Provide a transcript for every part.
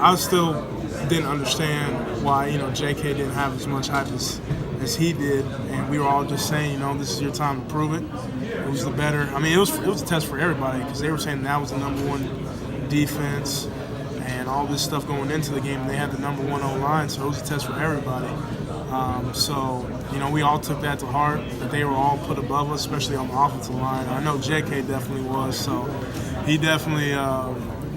I still didn't understand why, J.K. didn't have as much hype as he did, and we were all just saying, this is your time to prove it. It was the better. I mean, it was a test for everybody because they were saying that was the number one defense and all this stuff going into the game. And they had the number one O-line, so it was a test for everybody. We all took that to heart, that they were all put above us, especially on the offensive line. I know J.K. definitely was, so he definitely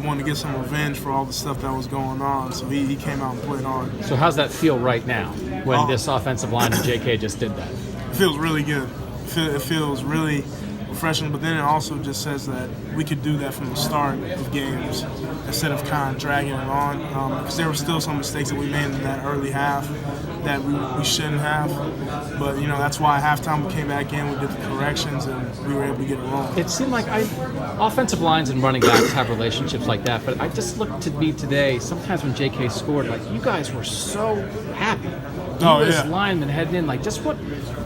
wanted to get some revenge for all the stuff that was going on, so he came out and played hard. So how's that feel right now when this offensive line and J.K. just did that? It feels really good. It feels really refreshing, but then it also just says that we could do that from the start of games instead of kind of dragging it on, because there were still some mistakes that we made in that early half that we shouldn't have. But, that's why at halftime we came back in, we did the corrections, and we were able to get it wrong. It seemed like offensive lines and running backs have relationships like that, but I just looked to me today, sometimes when J.K. scored, like, you guys were so happy. As linemen heading in, like, just what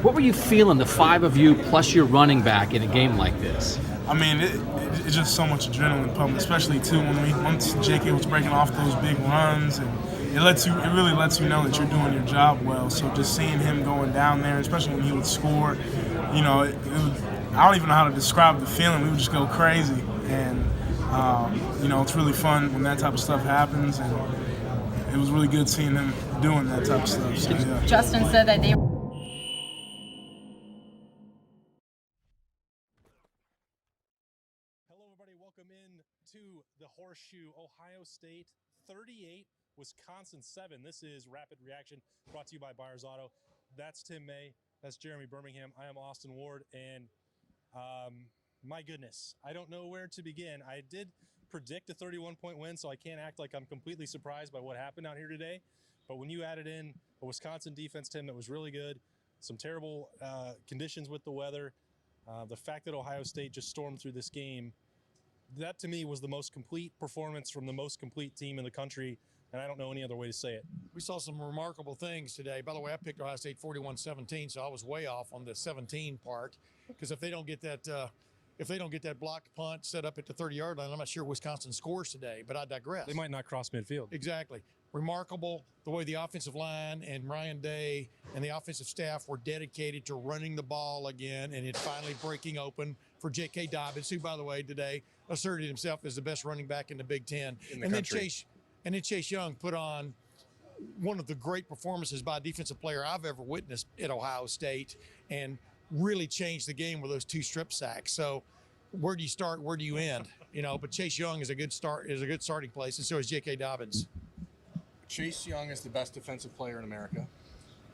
were you feeling, the five of you plus your running back in a game like this? I mean, it's just so much adrenaline pumping, especially too once J.K. was breaking off those big runs, and it really lets you know that you're doing your job well. So just seeing him going down there, especially when he would score, I don't even know how to describe the feeling. We would just go crazy, and it's really fun when that type of stuff happens, and it was really good seeing him doing that type of stuff. So, yeah. Justin said that they. Hello, everybody. Welcome in to the Horseshoe. Ohio State 38, Wisconsin 7. This is Rapid Reaction, brought to you by Byers Auto. That's Tim May. That's Jeremy Birmingham. I am Austin Ward, and my goodness, I don't know where to begin. I did predict a 31-point win, so I can't act like I'm completely surprised by what happened out here today. But when you added in a Wisconsin defense, Tim, that was really good, some terrible conditions with the weather, the fact that Ohio State just stormed through this game, that to me was the most complete performance from the most complete team in the country, and I don't know any other way to say it. We saw some remarkable things today. By the way, I picked Ohio State 41-17, so I was way off on the 17 part, because if they don't get that blocked punt set up at the 30-yard line, I'm not sure Wisconsin scores today, but I digress. They might not cross midfield. Exactly. Remarkable the way the offensive line and Ryan Day and the offensive staff were dedicated to running the ball again, and it finally breaking open for J.K. Dobbins, who, by the way, today asserted himself as the best running back in the Big Ten. In the country. Then Chase Young put on one of the great performances by a defensive player I've ever witnessed at Ohio State, and really changed the game with those two strip sacks. So where do you start? Where do you end? But Chase Young is a good starting place, and so is J.K. Dobbins. Chase Young is the best defensive player in America.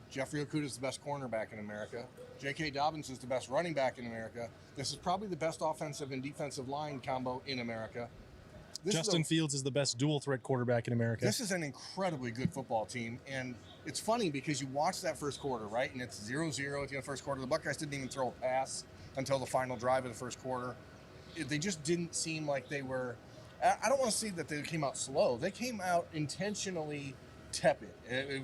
Jeffrey Okudah is the best cornerback in America. J.K. Dobbins is the best running back in America. This is probably the best offensive and defensive line combo in America. Justin Fields is the best dual-threat quarterback in America. This is an incredibly good football team, and it's funny because you watch that first quarter, right, and it's 0-0 at the end of the first quarter. The Buckeyes didn't even throw a pass until the final drive of the first quarter. They just didn't seem like they were – I don't want to say that they came out slow. They came out intentionally tepid,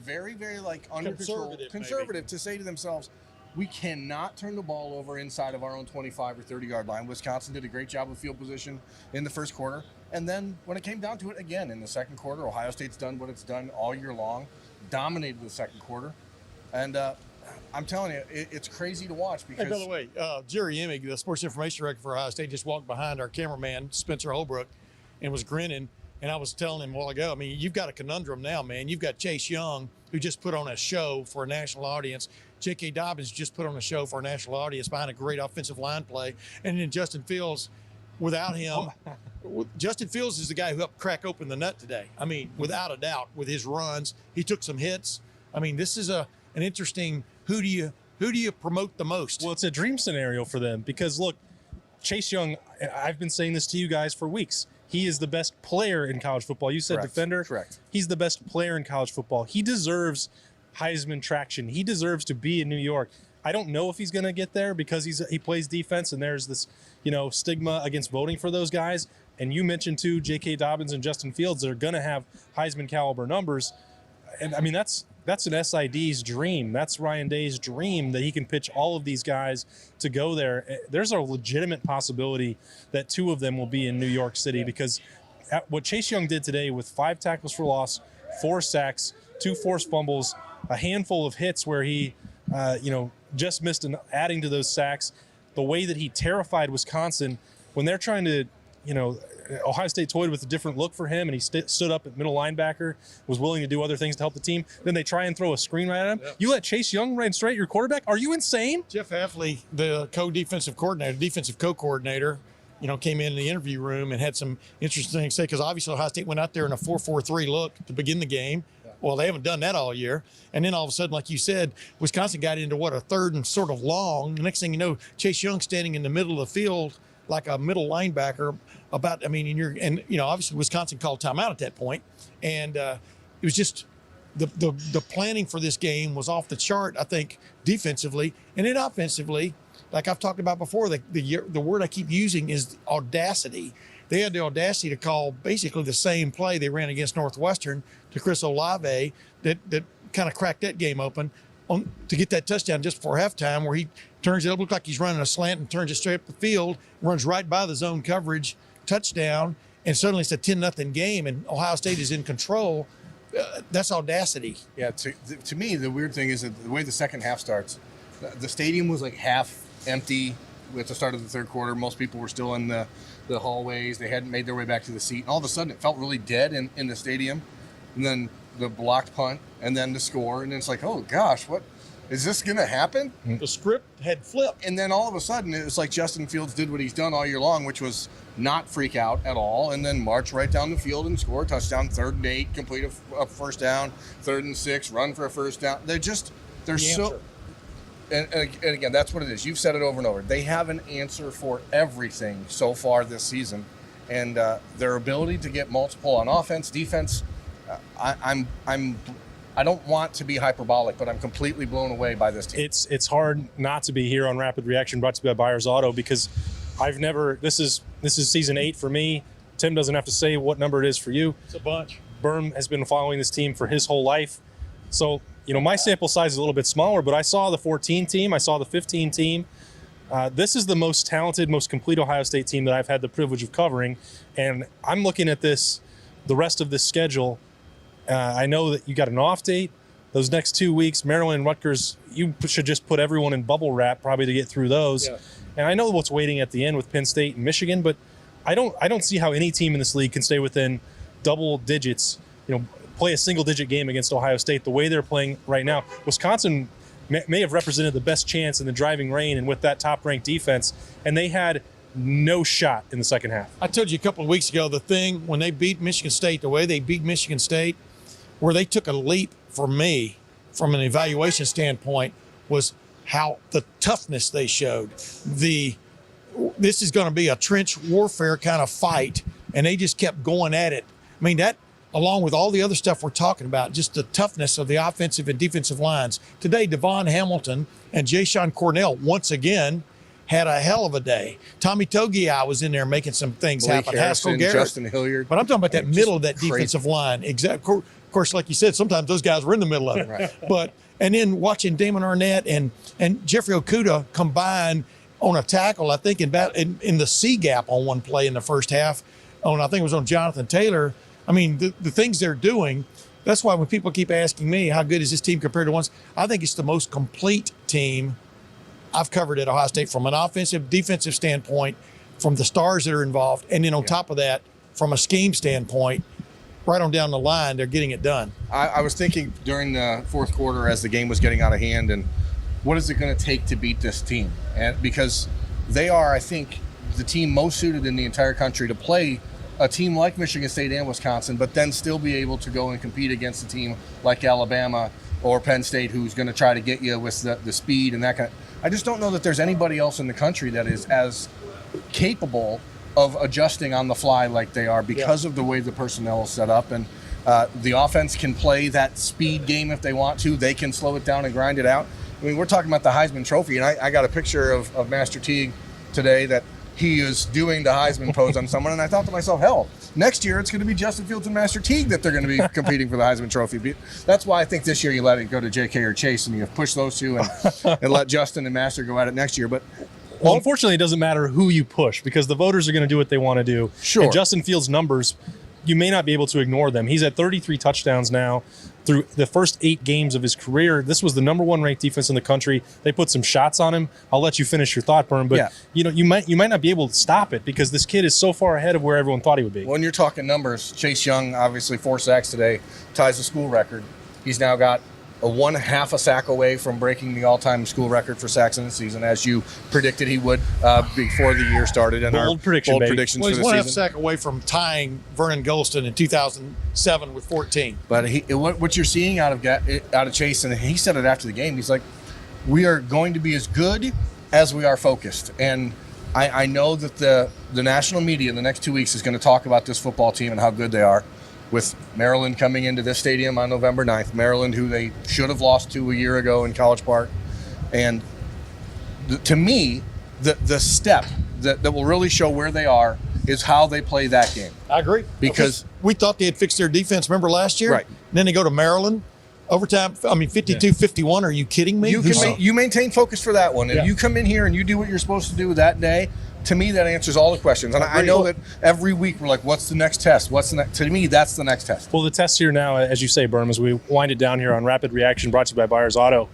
very, very under control, conservative to say to themselves, we cannot turn the ball over inside of our own 25 or 30-yard line. Wisconsin did a great job of field position in the first quarter. And then when it came down to it again in the second quarter, Ohio State's done what it's done all year long, dominated the second quarter. And I'm telling you, it's crazy to watch because... Hey, by the way, Jerry Emig, the sports information director for Ohio State, just walked behind our cameraman, Spencer Holbrook, and was grinning. And I was telling him a while ago, I mean, you've got a conundrum now, man. You've got Chase Young, who just put on a show for a national audience. J.K. Dobbins just put on a show for a national audience behind a great offensive line play. And then Justin Fields, without him, Justin Fields is the guy who helped crack open the nut today. I mean, without a doubt, with his runs. He took some hits. I mean, this is an interesting, who do you promote the most? Well, it's a dream scenario for them because, look, Chase Young, I've been saying this to you guys for weeks. He is the best player in college football. You said Correct. Defender. Correct. He's the best player in college football. He deserves Heisman traction. He deserves to be in New York. I don't know if he's going to get there because he plays defense, and there's this, stigma against voting for those guys. And you mentioned too, J.K. Dobbins and Justin Fields that are going to have Heisman caliber numbers. And I mean, that's an SID's dream. That's Ryan Day's dream that he can pitch all of these guys to go there. There's a legitimate possibility that two of them will be in New York City because what Chase Young did today with 5 tackles for loss, 4 sacks, 2 forced fumbles, a handful of hits where he, just missed adding to those sacks, the way that he terrified Wisconsin when they're trying to, Ohio State toyed with a different look for him, and he stood up at middle linebacker, was willing to do other things to help the team. Then they try and throw a screen right at him. Yep. You let Chase Young run straight at your quarterback? Are you insane? Jeff Hafley, the defensive co-coordinator, came in the interview room and had some interesting things to say, because obviously Ohio State went out there in a 4-4-3 look to begin the game. Well, they haven't done that all year. And then all of a sudden, like you said, Wisconsin got into a third and sort of long. The next thing you know, Chase Young standing in the middle of the field like a middle linebacker obviously Wisconsin called timeout at that point. And it was just the planning for this game was off the chart, I think, defensively. And then offensively, like I've talked about before, the word I keep using is audacity. They had the audacity to call basically the same play they ran against Northwestern to Chris Olave that kind of cracked that game open to get that touchdown just before halftime, where he turns it up, looks like he's running a slant and turns it straight up the field, runs right by the zone coverage, touchdown, and suddenly it's a 10-0 game and Ohio State is in control. That's audacity. Yeah, to me, the weird thing is that the way the second half starts, the stadium was like half empty at the start of the third quarter. Most people were still in the hallways. They hadn't made their way back to the seat. And all of a sudden, it felt really dead in the stadium. And then the blocked punt, and then the score. And then it's like, oh, gosh, what is this going to happen? The script had flipped. And then all of a sudden, it was like Justin Fields did what he's done all year long, which was not freak out at all, and then march right down the field and score a touchdown, 3rd and 8, complete a first down, 3rd and 6, run for a first down. They're so... And again, that's what it is. You've said it over and over. They have an answer for everything so far this season, and their ability to get multiple on offense, defense. I don't want to be hyperbolic, but I'm completely blown away by this team. It's hard not to be here on Rapid Reaction, brought to you by Buyers Auto, because this is season 8 for me. Tim doesn't have to say what number it is for you. It's a bunch. Berm has been following this team for his whole life, so. My sample size is a little bit smaller, but I saw the 14 team. I saw the 15 team. This is the most talented, most complete Ohio State team that I've had the privilege of covering. And I'm looking at the rest of this schedule. I know that you got an off date. Those next 2 weeks, Maryland and Rutgers, you should just put everyone in bubble wrap probably to get through those. Yeah. And I know what's waiting at the end with Penn State and Michigan, but I don't see how any team in this league can stay within double digits, play a single-digit game against Ohio State the way they're playing right now. Wisconsin may have represented the best chance in the driving rain and with that top-ranked defense, and they had no shot in the second half. I told you a couple of weeks ago, the thing when they beat Michigan State, the way they beat Michigan State, where they took a leap for me from an evaluation standpoint, was how the toughness they showed. This is going to be a trench warfare kind of fight, and they just kept going at it. I mean, that, along with all the other stuff we're talking about, just the toughness of the offensive and defensive lines. Today, Devon Hamilton and Ja'Shawn Cornell, once again, had a hell of a day. Tommy Togiai was in there making some things happen. Harrison, Justin Hilliard. But I'm talking about that middle of that defensive line. Exactly. Of course, like you said, sometimes those guys were in the middle of it. Right. And then watching Damon Arnett and Jeffrey Okudah combine on a tackle, I think in the C gap on one play in the first half, I think it was on Jonathan Taylor. I mean, the things they're doing, that's why when people keep asking me, how good is this team compared to once, I think it's the most complete team I've covered at Ohio State from an offensive, defensive standpoint, from the stars that are involved. And then on top of that, from a scheme standpoint, right on down the line, they're getting it done. I was thinking during the fourth quarter as the game was getting out of hand, and what is it going to take to beat this team? And because they are, I think, the team most suited in the entire country to play a team like Michigan State and Wisconsin, but then still be able to go and compete against a team like Alabama or Penn State, who's going to try to get you with the speed and that kind of. I just don't know that there's anybody else in the country that is as capable of adjusting on the fly like they are because of the way the personnel is set up. And the offense can play that speed game if they want to. They can slow it down and grind it out. I mean, we're talking about the Heisman Trophy, and I got a picture of Master Teague today that he is doing the Heisman pose on someone, and I thought to myself, hell, next year it's going to be Justin Fields and Master Teague that they're going to be competing for the Heisman Trophy. That's why I think this year you let it go to JK or Chase, and you push those two and let Justin and Master go at it next year. But Well, unfortunately, it doesn't matter who you push because the voters are going to do what they want to do. Sure. And Justin Fields' numbers, you may not be able to ignore them. He's at 33 touchdowns now through the first 8 games of his career. This was the number 1 ranked defense in the country. They put some shots on him. I'll let you finish your thought, Berm, but you might not be able to stop it because this kid is so far ahead of where everyone thought he would be. When you're talking numbers, Chase Young, obviously 4 sacks today, ties the school record. He's now got a 1/2 a sack away from breaking the all-time school record for sacks in the season, as you predicted he would before the year started. And bold predictions Well, he's for the 1/2 season. sack away from tying Vernon Golston in 2007 with 14. But what you're seeing out of Chase, and he said it after the game, he's like, we are going to be as good as we are focused. And I know that the national media in the next 2 weeks is going to talk about this football team and how good they are, with Maryland coming into this stadium on November 9th. Maryland, who they should have lost to a year ago in College Park. And to me, the step that will really show where they are is how they play that game. I agree. Because we thought they had fixed their defense, remember last year? Right. And then they go to Maryland, overtime, 52-51. Are you kidding me? you maintain focus for that one. If you come in here and you do what you're supposed to do that day, to me, that answers all the questions. And I know that every week we're like, what's the next test? To me, that's the next test. Well, the test here now, as you say, Berm, as we wind it down here on Rapid Reaction, brought to you by Buyers Auto,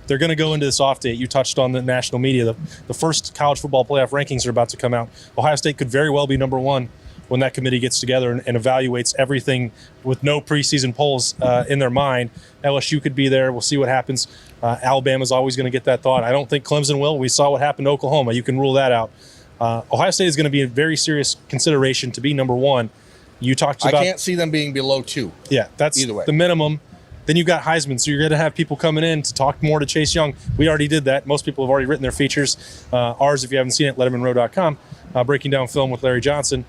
they're going to go into this off date. You touched on the national media. The first college football playoff rankings are about to come out. Ohio State could very well be number 1 when that committee gets together and evaluates everything with no preseason polls in their mind. LSU could be there. We'll see what happens. Alabama's always going to get that thought. I don't think Clemson will. We saw what happened to Oklahoma. You can rule that out. Ohio State is going to be a very serious consideration to be number 1. You talked about. I can't see them being below 2. Yeah, that's either way. The minimum. Then you've got Heisman, so you're going to have people coming in to talk more to Chase Young. We already did that. Most people have already written their features. Ours, if you haven't seen it, lettermanrow.com, breaking down film with Larry Johnson.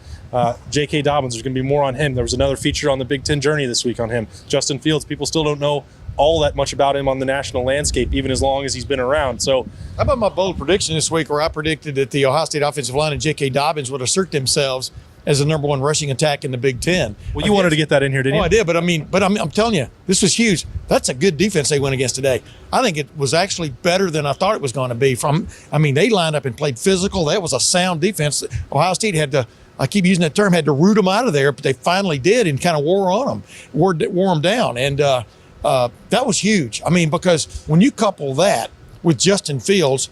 J.K. Dobbins, there's going to be more on him. There was another feature on the Big Ten Journey this week on him. Justin Fields, people still don't know all that much about him on the national landscape, even as long as he's been around. So, how about my bold prediction this week where I predicted that the Ohio State offensive line and J.K. Dobbins would assert themselves as the number 1 rushing attack in the Big Ten? Well, you wanted to get that in here, didn't you? Oh, I did, but I'm telling you, this was huge. That's a good defense they went against today. I think it was actually better than I thought it was going to be. They lined up and played physical. That was a sound defense. Ohio State had to, I keep using that term, had to root them out of there, but they finally did and kind of wore them down. And that was huge. Because when you couple that with Justin Fields,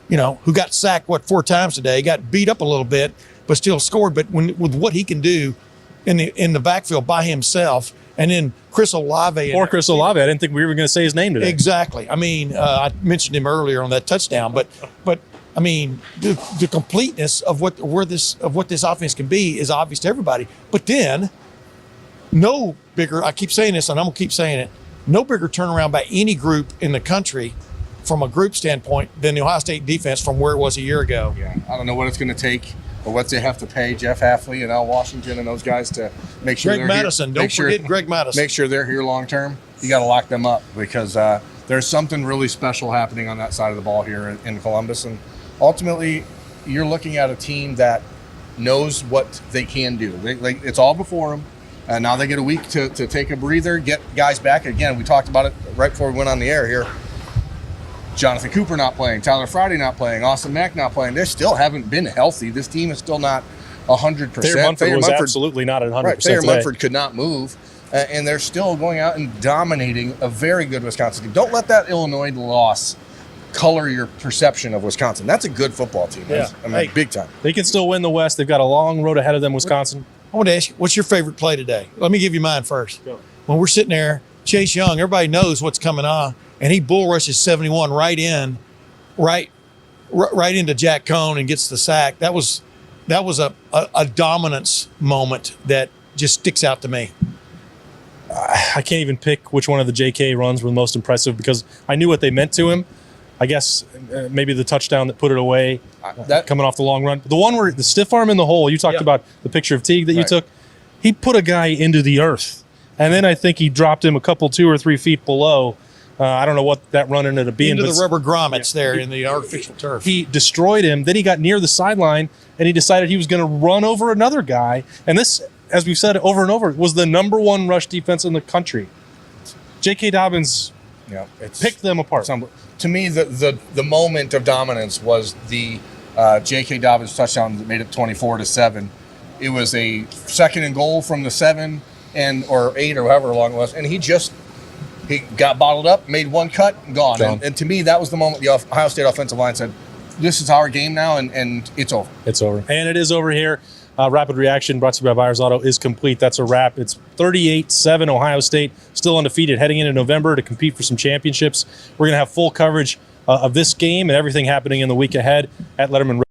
who got sacked, 4 times today, got beat up a little bit, but still scored. But with what he can do in the backfield by himself, and then Chris Olave. Chris Olave. I didn't think we were going to say his name today. Exactly. I mentioned him earlier on that touchdown, but the completeness of what this offense can be is obvious to everybody. But then, no bigger. I keep saying this, and I'm gonna keep saying it. No bigger turnaround by any group in the country from a group standpoint than the Ohio State defense from where it was a year ago. Yeah, I don't know what it's going to take or what they have to pay Jeff Hafley and Al Washington and those guys to make sure Greg Madison. Don't forget Greg Madison. Make sure they're here long term. You got to lock them up because there's something really special happening on that side of the ball here in Columbus. And ultimately, you're looking at a team that knows what they can do. It's all before them. And now they get a week to take a breather, get guys back. Again, we talked about it right before we went on the air here. Jonathan Cooper not playing, Tyler Friday not playing, Austin Mack not playing. They still haven't been healthy. This team is still not 100%. Thayer Munford was absolutely not at 100%. Right, Thayer Munford could not move. And they're still going out and dominating a very good Wisconsin team. Don't let that Illinois loss color your perception of Wisconsin. That's a good football team. Yeah. Big time. They can still win the West. They've got a long road ahead of them, Wisconsin. I want to ask you, what's your favorite play today? Let me give you mine first. Go. When we're sitting there, Chase Young, everybody knows what's coming on, and he bull rushes 71 right into Jack Cohn and gets the sack. That was a dominance moment that just sticks out to me. I can't even pick which one of the JK runs were the most impressive because I knew what they meant to him. I guess maybe the touchdown that put it away, coming off the long run. The one where the stiff arm in the hole, you talked about the picture of Teague that you took. He put a guy into the earth. And then I think he dropped him a couple 2 or 3 feet below. I don't know what that run ended up being. Into the rubber grommets there in the artificial turf. He destroyed him. Then he got near the sideline, and he decided he was going to run over another guy. And this, as we've said over and over, was the number 1 rush defense in the country. J.K. Dobbins picked them apart. To me, the moment of dominance was the J.K. Dobbins touchdown that made it 24-7. It was a 2nd and goal from the 7 or 8 or however long it was, and he got bottled up, made one cut, and gone. And to me, that was the moment the Ohio State offensive line said, "This is our game now, and it's over." It's over, and it is over here. Rapid Reaction, brought to you by Byers Auto, is complete. That's a wrap. It's 38-7 Ohio State, still undefeated, heading into November to compete for some championships. We're going to have full coverage of this game and everything happening in the week ahead at Letterman